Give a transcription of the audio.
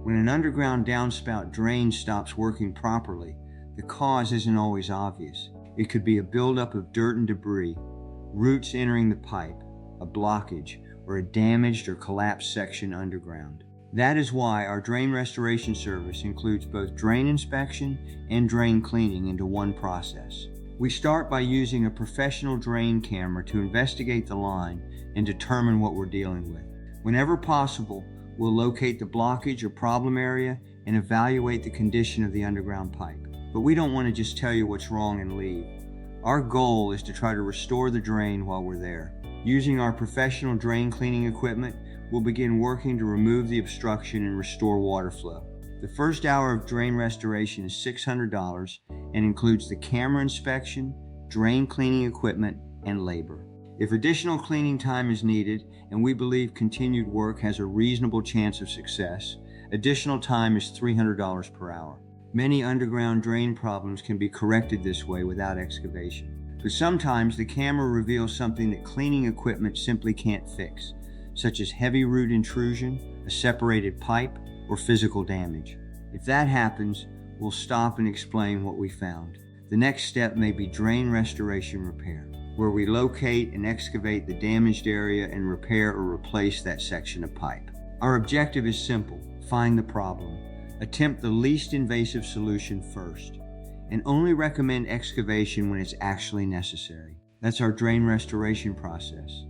When an underground downspout drain stops working properly, the cause isn't always obvious. It could be a buildup of dirt and debris, roots entering the pipe, a blockage, or a damaged or collapsed section underground. That is why our drain restoration service includes both drain inspection and drain cleaning into one process. We start by using a professional drain camera to investigate the line and determine what we're dealing with. Whenever possible, we'll locate the blockage or problem area and evaluate the condition of the underground pipe. But we don't want to just tell you what's wrong and leave. Our goal is to try to restore the drain while we're there. Using our professional drain cleaning equipment, we'll begin working to remove the obstruction and restore water flow. The first hour of drain restoration is $600 and includes the camera inspection, drain cleaning equipment, and labor. If additional cleaning time is needed and we believe continued work has a reasonable chance of success, additional time is $300 per hour. Many underground drain problems can be corrected this way without excavation. But sometimes the camera reveals something that cleaning equipment simply can't fix, such as heavy root intrusion, a separated pipe, or physical damage. If that happens, we'll stop and explain what we found. The next step may be drain restoration repair, where we locate and excavate the damaged area and repair or replace that section of pipe. Our objective is simple: find the problem, attempt the least invasive solution first, and only recommend excavation when it's actually necessary. That's our drain restoration process.